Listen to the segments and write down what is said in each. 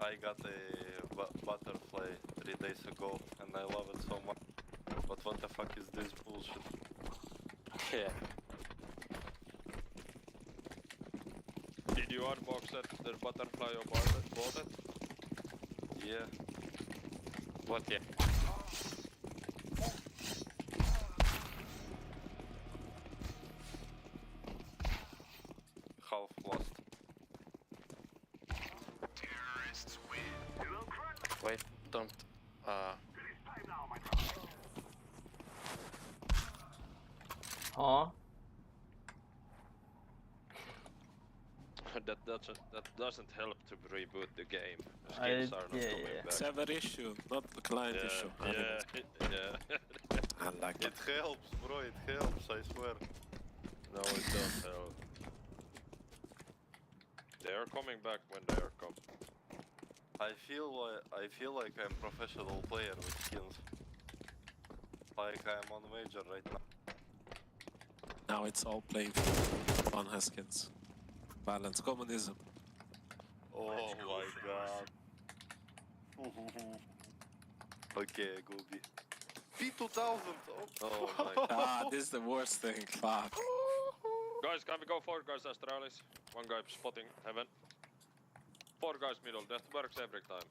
I got a butterfly 3 days ago and I love it so much. But what the fuck is this bullshit? Yeah. Did you unbox it, the butterfly or bought it? Yeah. What, yeah? Half lost. Wait, don't... Ja. That doesn't help to reboot the game. The I- skills are not yeah, coming yeah. back. Server issue, not the client issue. Yeah. I like It helps, bro, it helps, I swear. No, it don't help. They are coming back when they are come. I feel like I'm professional player with skills. Like I'm on major right now. Now it's all playing. One has skins. Balance, communism. Oh my god. Okay, go B. P2000! Oh my god. Ah, this is the worst thing. Fuck. Guys, can we go 4 guys Astralis? 1 guy spotting heaven. 4 guys middle, that works every time.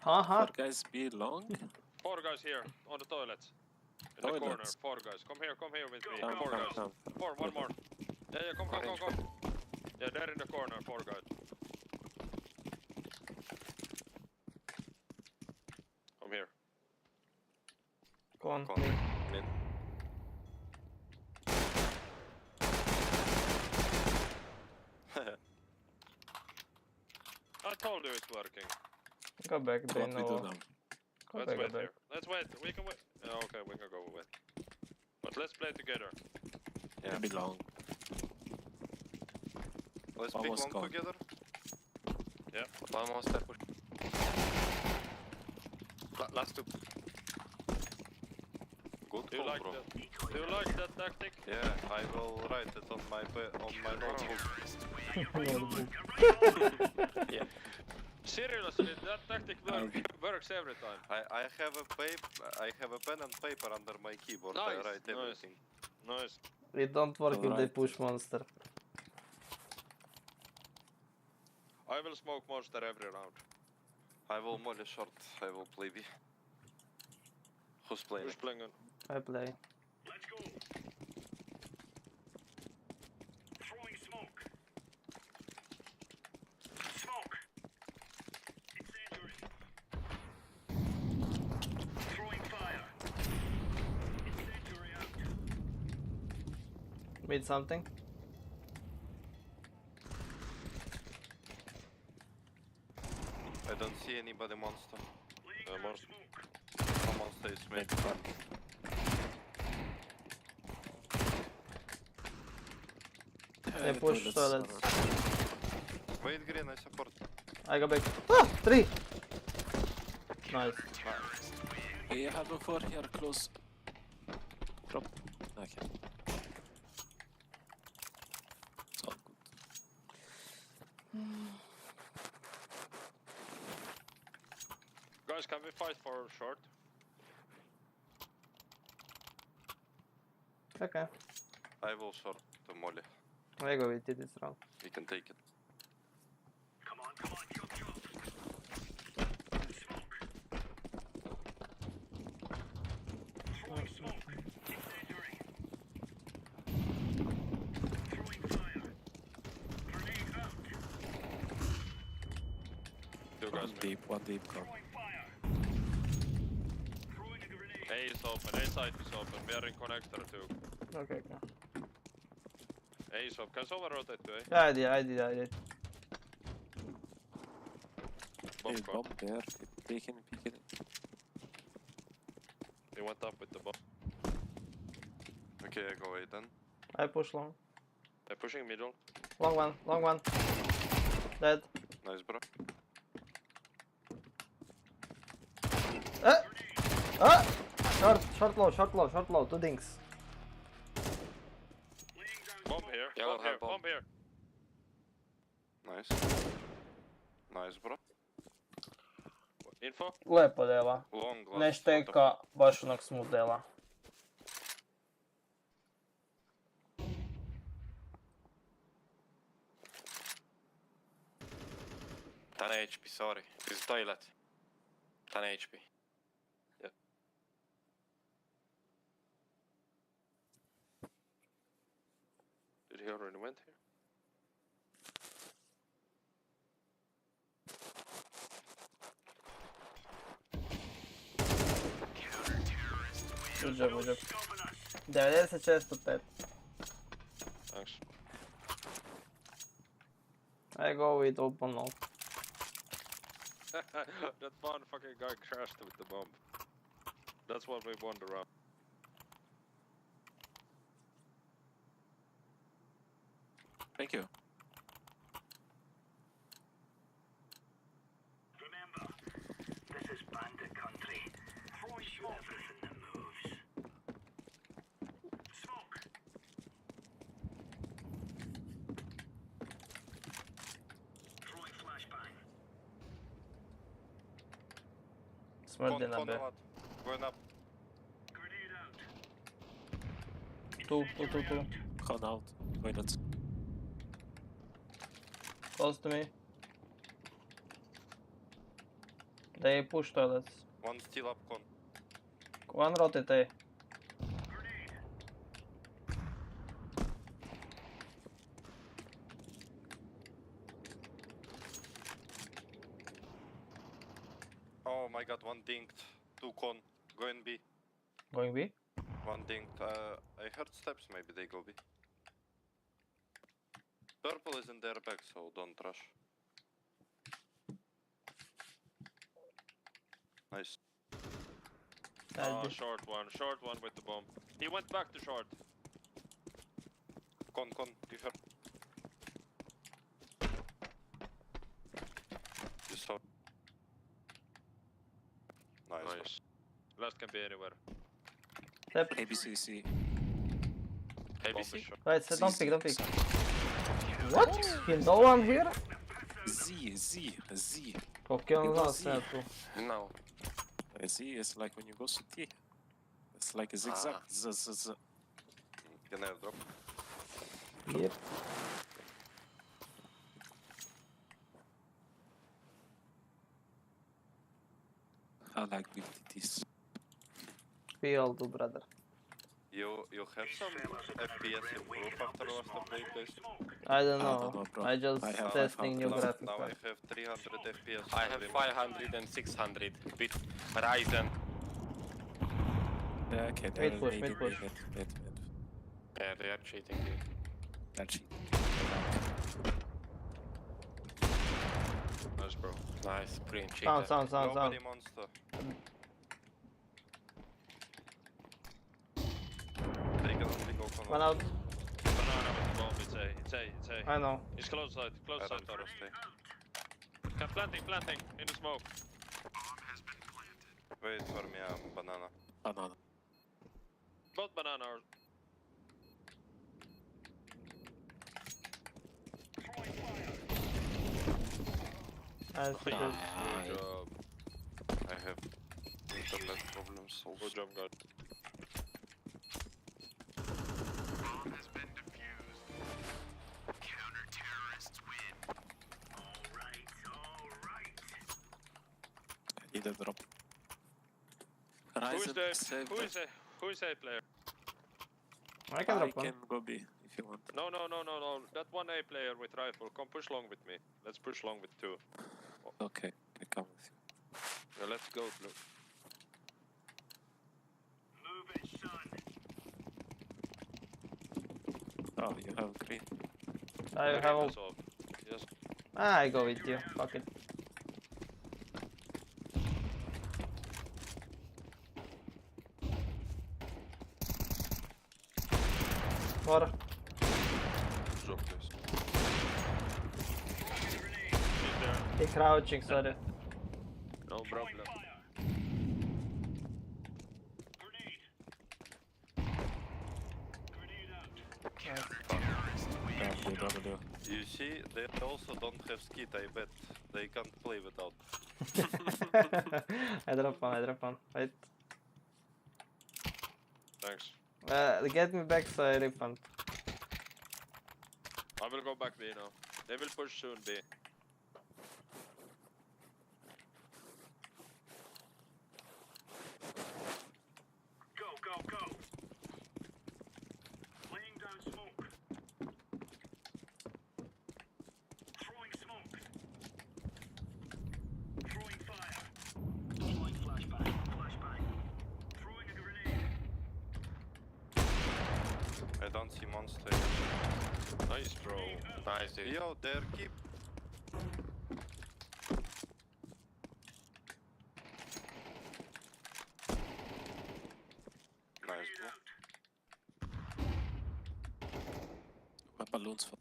Haha. Four guys be long. 4 guys here, on the toilets. In the corner, Toilets? 4 guys. Come here with me. Come, 4 come, guys. come. 4, 1 more. Yeah, come. Yeah, they're in the corner, 4 guys. Come here. Go on. Go on. Mid. I told you it's working. Go back, they What we do know. now? Go Let's back, go wait back. here. Let's wait. We can wait. Yeah, okay, we can go wait. But let's play together. Yeah. Maybe long. Let's pick Almost one gone. together. One more step. Last two. Good Do you call, like bro. that? Do you like that tactic? Yeah, I will write it on my notebook. Yeah. Seriously, that tactic works every time. I have a pen and paper under my keyboard. I Nice, write nice. everything. Nice. It don't work if they Alright. push monster. I will smoke monster every round. I will molly short. I will play B. Who's playing? Who's playing on? I play. Let's go. Throwing smoke. Smoke. Incendiary. Throwing fire. Incendiary out. Made something. I don't see anybody monster. Laying down monster. smoke. No monster is mid. They push toilets. Wait green, I support. I go back. Ah! 3! Nice. We have a 4 here close. Drop. Okay. It's all good. Guys, can we fight for short? Okay. I will short to molly. I go with it this round. We can take it. Come on, chop. Smoke. Throwing smoke. Incendiary. Throwing fire. Grenade out. 2 guys. One deep come. Throwing fire. Throwing a grenade. A is open, A side is open. We are in connector too. Okay. A is open. Can someone rotate to A? Yeah, I did. Bomb Hey, car. bomb there. Peeking. He went up with the bomb. Okay, I go A then. I push long. They're pushing middle. Long one. Dead. Nice, bro. Ah! Short low, 2 dinks. Laying down Bomb smoke. here. Yeah, we'll Bomb have here. bomb. Bomb here. Nice. Nice, bro. Info? Lepo dela. Long last. Ne šteka baš onak smooth dela. Ten HP, sorry. This is toilet. 10 HP. Did he already went here? Good job, good job. 96-5. Thanks. I go with open now. That one fucking guy crashed with the bomb. That's what we won the round. Thank you. Remember, this is bandit country. Shoot everything that moves. Smoke. Throwing flashbang. Smrdi na Con B. a lot. Going up. Grenade out. Tu. Gone out. Toilet. Close to me. They push toilets. One still up con. One rotate A. Grenade. Oh my god, one dinked. Two con. Going B. Going B? One dinked. I heard steps, maybe they go B. Purple is in their back, so don't rush. Nice. Short one with the bomb. He went back to short. Con, give her. You saw. Nice. Nice. Last can be anywhere. Step. ABCC. ABC? Right, so don't pick. What? Kill no one here? Z. Koliko je on znao Because sve tu? No. Z is like when you go CT. It's like a zigzag. Z. Can I have drop? Yep. I like big titties. We all do, brother. You have some FPS improve after last update, guys? I don't I know. don't know, bro. I just I have testing new Now graphics I card. have 300 FPS. I have 500 and 600 with Ryzen. Yeah, okay. Mid push, mid push. Mid. Yeah, they are cheating. Dude. That's cheap. Nice, bro. Nice, green cheater. Sound. Nobody monster. They can only go con. One out. Banana with the bomb, it's A. I know. He's close side, I don't Taro. stay. Planting, in the smoke. Wait for me, I'm banana. Banana. Both banana are... Throwing fire. Nice. Good Ah, job. I have internet problems solved. Good job, guys. Bomb has been defused. Counter-terrorists win. All right. I need a drop. Who is Ryzen, save Who is A player? I can drop one. can go B if you want. No. That one A player with rifle. Come push long with me. Let's push long with two. Okay, I come with you. Yeah, let's go, Blue. Move it, son. Oh, you have green. I have a... That's all. Yes. I go with you. Fuck it. Water. Good job, guys. He's there. He crouching, sorry. No problem. Fire. Grenade. Grenade out. Yeah, good gonna do? You see, they also don't have skit, I bet. They can't play without. I drop one. Wait. Thanks. Get me back so I refund. I will go back B now. They will push soon B. Go. Laying down smoke. Throwing smoke. Throwing fire. Throwing flashbang. Throwing a grenade. I don't see monster. Nice bro. Nice, dude. Yo, there, keep. Nice, bro. My balloons fall.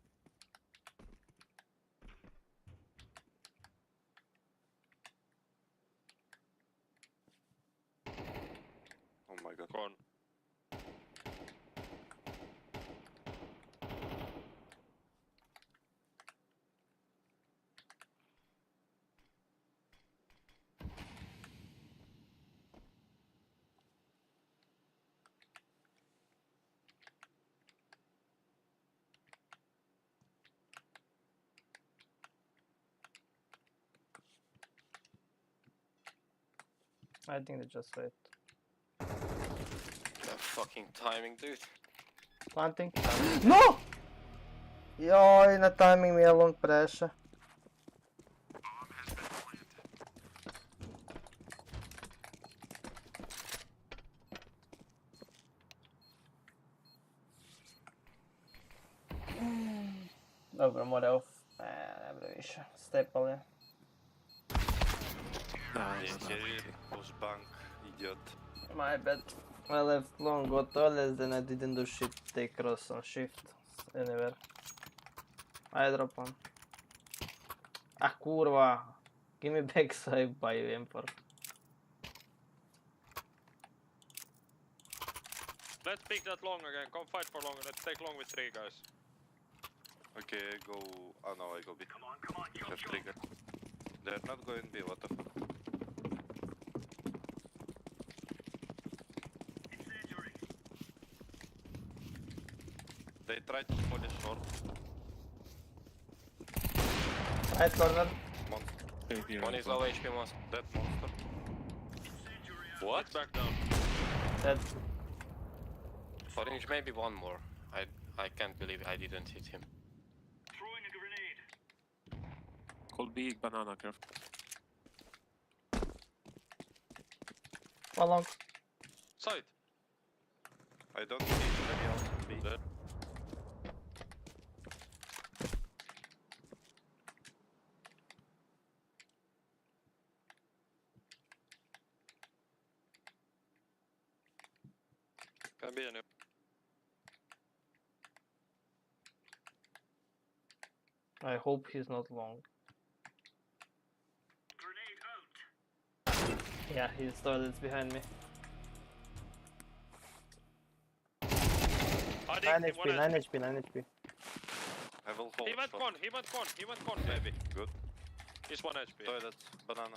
Oh my god. Go on. I think they just wait. The fucking timing, dude. Planting. No! Joj, na timing mi je long preša. Dobro, mora off. Ne bre više. Stepal je. Push bank, idiot. My bad. I left long, got toilets, then I didn't do shit. Take cross on shift. Anywhere. I drop one. Ah, kurva. Give me back so I buy M4. Let's pick that long again. Come fight for long. Let's take long with 3 guys. Okay, I go. Oh no, I go B. Come on, Have trigger. They're not going B, what the fuck? Incendiary. They tried to polish short. Right corner. Monster. One is low HP monster. Dead monster. Incendiary. What? Let's back down. Dead. Orange, maybe one more. I can't believe I didn't hit him. Throwing a grenade. Cold big banana, careful. One long. Side. I don't see anybody else on B. Dead. Can be any. I hope he's not long. Grenade out. Yeah, his toilet's behind me. 9 HP, 9 HP, 9 HP. I will hold He went short. con, he went con, maybe. Good. He's 1 HP. Toilet, banana.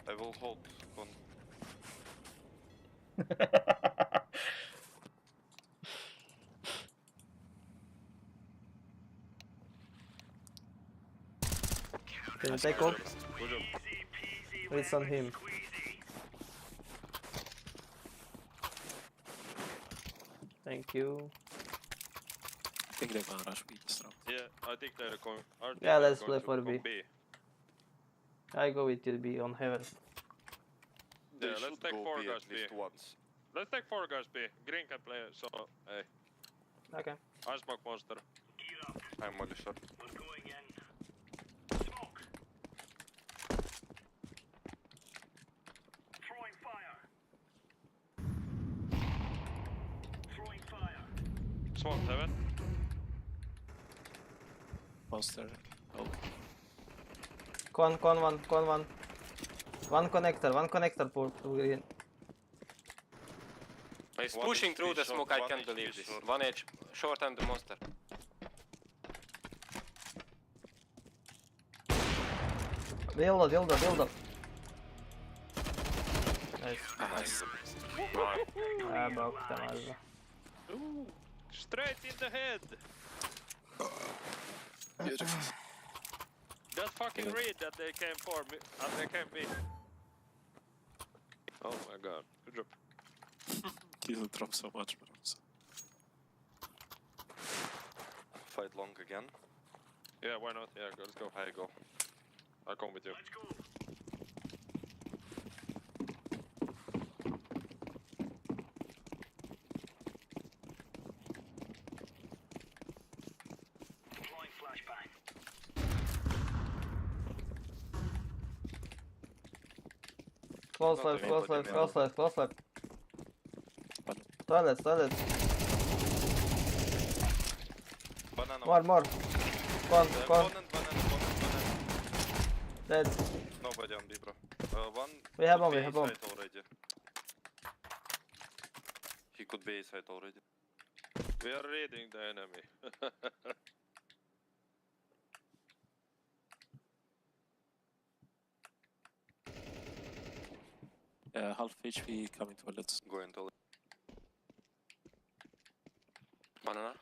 I will hold con. Can you take off? Good job. Easy peasy. It's on him. Squeezy. Thank you. I think they're gonna rush me this round. Yeah, I think they're going. Yeah, let's play for B. I go with you B on heaven. They Yeah, let's should take go 4 B guys at B. least once. Let's take 4 guys B. Green can play, so hey. Okay. I smoke monster. Gear up. I'm only short. We're going in. Smoke. Throwing fire. Throwing fire. Smoke heaven. Monster. Oh, Con one. One connector for green. He's One pushing HP through the short, smoke, I one can't HP believe this. short. 1 H Short and the monster. Build up. Nice. Nice. Bakta mazza. Ooh, straight in the head. Beautiful. Just fucking Yeah. read that they came for me and they came me. Oh my god, good job. You drop so much, bro. So. Fight long again. Yeah, why not? Yeah, let's go. I go. I'll come with you. Let's go. Deploying flashbang. Close left. Toilet. Banana. More. Con. Banana. Dead. Nobody on B, bro. One. We have could bomb, be we have bomb. A site already. He could be A site already. We are reading the enemy. Half HP coming toilets. Going to. Banana.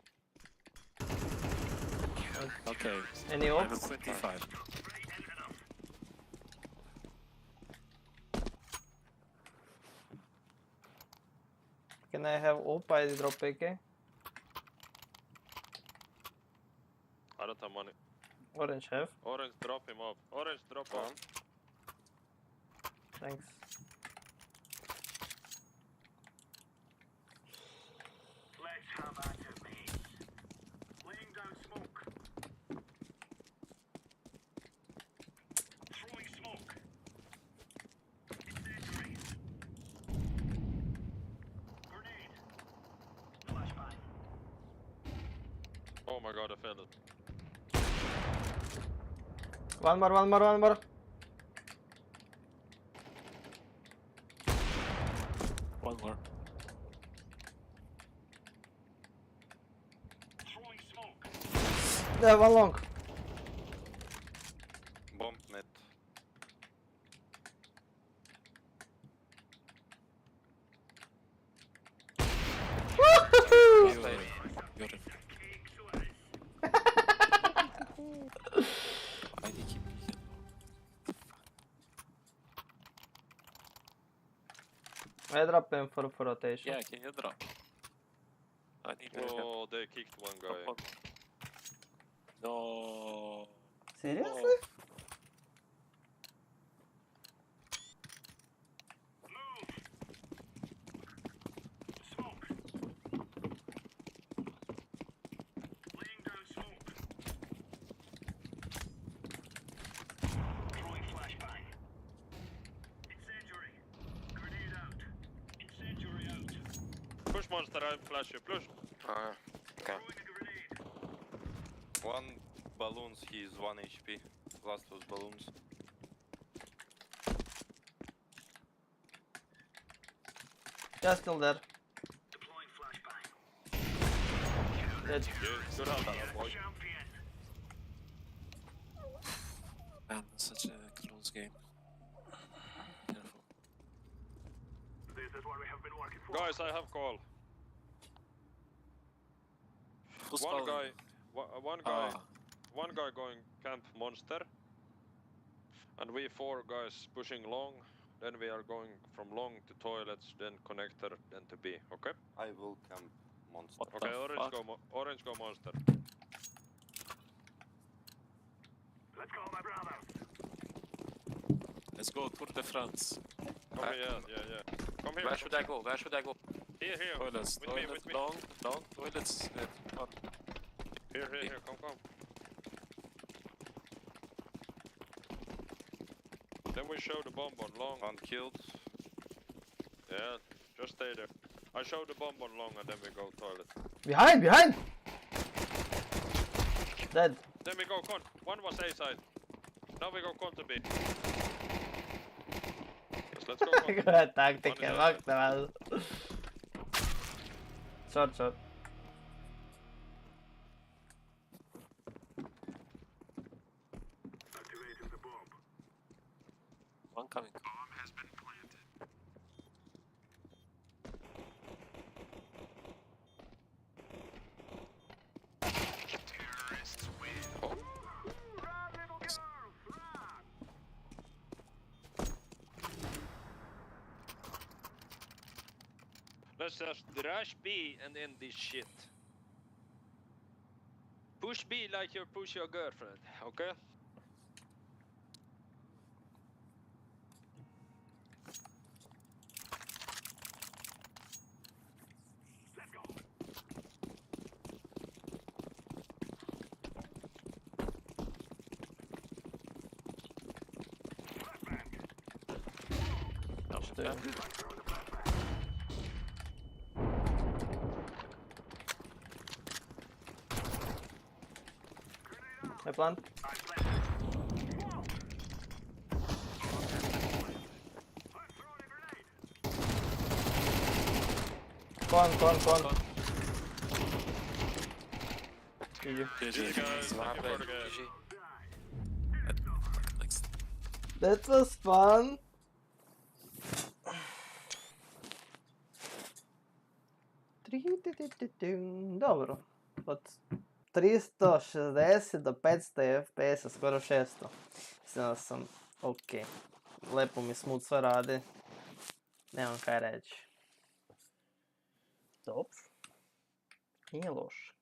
Okay. Any I have ult? a 25. Can I have ult? I drop AK. I don't have money. Orange have. Orange, drop him off. Orange, drop off. Thanks. Let's have at it, mates. Laying down smoke. Throwing smoke. Incendiary. Grenade. Flashbang. Oh my god, I failed it. One more. One more. Throwing smoke. Yeah, one long. Bomb net. Beautiful. Cake so it is. Why do you keep peeking? I drop them for rotation. Yeah, can you drop? I need to help. Oh, they kicked one guy. One more. No. Seriously? Move. Smoke. Laying down smoke. Throwing flashbang. Incendiary. Grenade out. Incendiary out. Push monster, I flash you. Push. Okay. Throwing a grenade. One balloons, he is 1 HP. Last was balloons. Yeah, still there. Deploying flashbang. Dead. Good hunter, boy. Champion. Man, such a close game. Careful. This is what we have been working for. Guys, I have call. Who's One calling? guy, Ah, one guy going camp monster, and we 4 guys pushing long. Then we are going from long to toilets, then connector, then to B. Okay? I will camp monster. What Okay. the Orange fuck? go. Orange go monster. Let's go, my brother. Let's go Tour de France. Come here. Yeah. Come here. Where should I go? Here. Toilets, With me. long, toilets, one. Here. Come. Then we show the bomb on long. One killed. Yeah, just stay there. I show the bomb on long and then we go toilet. Behind! Dead. Then we go con. One was A side. Now we go con to B. Yes, let's go con. Hyvä taktiikka, One is mahtavaa. Short. One coming. Let's just rush B and end this shit. Push B like you push your girlfriend, okay? Što je plan? Kon. GG. GG. Next. That was fun. Dobro. Od 360 do 500 FPS, skoro 600. Mislim da sam ok. Lepo mi smooth sve radi. Nemam kaj reći. Dobro. Nije loše.